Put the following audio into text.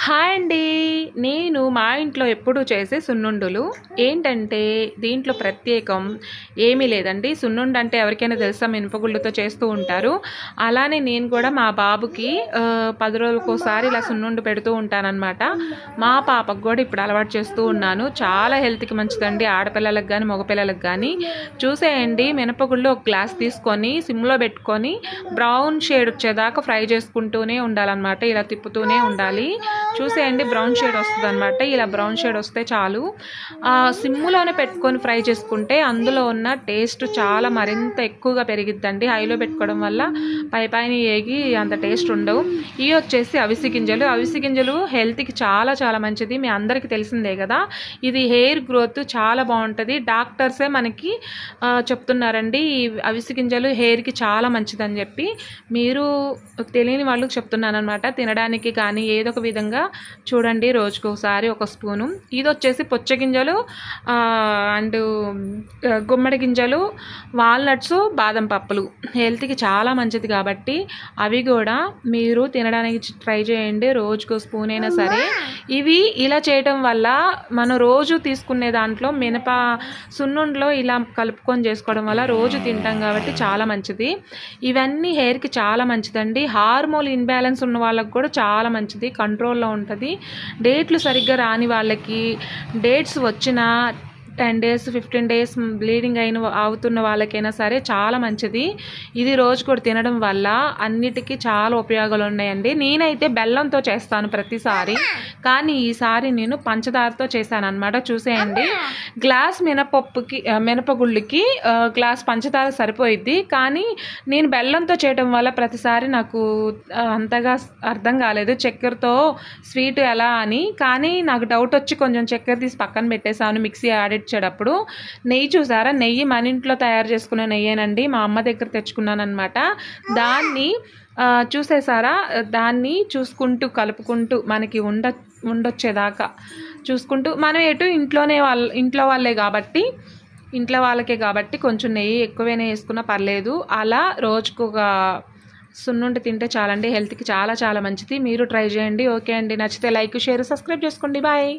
Hi అండి. నేను మా ఇంట్లో ఎప్పుడూ చేసే సున్నుండలు ఏంటంటే దీంట్లో ప్రత్యేకం ఏమీ లేదండి. సున్నుండ అంటే ఎవరికైనా తెలుసా, మినపగుళ్ళతో చేస్తూ ఉంటారు. అలానే నేను కూడా మా బాబుకి 10 రోజులకోసారి ఇలా సున్నుండ పెడుతూ ఉంటానన్నమాట. మా పాపకు కూడా ఇప్పుడు అలవాటు చేస్తూ ఉన్నాను. చాలా హెల్త్కి మంచిదండి, ఆడపిల్లలకు కానీ మగపిల్లలకు కానీ. చూసేయండి, మినపగుళ్ళు ఒక గ్లాస్ తీసుకొని సిమ్లో పెట్టుకొని బ్రౌన్ షేడ్ వచ్చేదాకా ఫ్రై చేసుకుంటూనే ఉండాలన్నమాట. ఇలా తిప్పుతూనే ఉండాలి. చూసేయండి, బ్రౌన్ షేడ్ వస్తుంది అనమాట. ఇలా బ్రౌన్ షేడ్ వస్తే చాలు. సిమ్లోనే పెట్టుకొని ఫ్రై చేసుకుంటే అందులో ఉన్న టేస్ట్ చాలా మరింత ఎక్కువగా పెరిగిద్దండి. హైలో పెట్టుకోవడం వల్ల పైన ఏగి అంత టేస్ట్ ఉండవు. ఇవి వచ్చేసి అవిసె గింజలు. అవిసె గింజలు హెల్త్కి చాలా చాలా మంచిది, మీ అందరికీ తెలిసిందే కదా. ఇది హెయిర్ గ్రోత్ చాలా బాగుంటుంది. డాక్టర్సే మనకి చెప్తున్నారండి ఈ అవిసె గింజలు హెయిర్కి చాలా మంచిదని చెప్పి. మీరు తెలియని వాళ్ళకి చెప్తున్నాను అనమాట. తినడానికి కానీ ఏదో ఒక విధంగా చూడండి, రోజుకు ఒకసారి ఒక స్పూను. ఇది వచ్చేసి పుచ్చగింజలు అండ్ గుమ్మడి గింజలు, వాల్నట్స్, బాదం పప్పులు హెల్త్కి చాలా మంచిది కాబట్టి అవి కూడా మీరు తినడానికి ట్రై చేయండి. రోజుకు స్పూన్ అయినా సరే. ఇవి ఇలా చేయటం వల్ల మనం రోజు తీసుకునే దాంట్లో సున్నుండలో ఇలా కలుపుకొని చేసుకోవడం వల్ల రోజు తింటాం కాబట్టి చాలా మంచిది. ఇవన్నీ హెయిర్కి చాలా మంచిదండి. హార్మోన్ ఇన్బ్యాలెన్స్ ఉన్న వాళ్ళకి కూడా చాలా మంచిది, కంట్రోల్లో ఉంటుంది. డేట్లు సరిగ్గా రాని వాళ్ళకి, డేట్స్ వచ్చిన 10 days 15 days బ్లీడింగ్ అవుతున్న వాళ్ళకైనా సరే చాలా మంచిది. ఇది రోజు కూడా తినడం వల్ల అన్నిటికీ చాలా ఉపయోగాలు ఉన్నాయండి. నేనైతే బెల్లంతో చేస్తాను ప్రతిసారి, కానీ ఈసారి నేను పంచదారతో చేశాను అనమాట. చూసేయండి, గ్లాస్ మినపగుళ్ళకి గ్లాస్ పంచదార సరిపోయిద్ది, కానీ నేను బెల్లంతో చేయడం వల్ల ప్రతిసారి నాకు అంతగా అర్థం కాలేదు చక్కెరతో స్వీట్ ఎలా అని. కానీ నాకు డౌట్ వచ్చి కొంచెం చక్కెర తీసి పక్కన పెట్టేశాను మిక్సీ యాడ్ చేసేటప్పుడు. నెయ్యి చూసారా, నెయ్యి మన ఇంట్లో తయారు చేసుకునే నెయ్యేనండి, మా అమ్మ దగ్గర తెచ్చుకున్నాను అనమాట. దాన్ని చూసేసారా, దాన్ని చూసుకుంటూ కలుపుకుంటూ మనకి ఉండొచ్చేదాకా చూసుకుంటూ, మనం ఎటు ఇంట్లో వాళ్ళకే కాబట్టి కొంచెం నెయ్యి ఎక్కువైనా వేసుకున్నా పర్లేదు. అలా రోజుకు ఒక సున్నుండి తింటే చాలండి, హెల్త్కి చాలా చాలా మంచిది. మీరు ట్రై చేయండి. ఓకే అండి, నచ్చితే లైక్, షేర్, సబ్స్క్రైబ్ చేసుకోండి. బాయ్.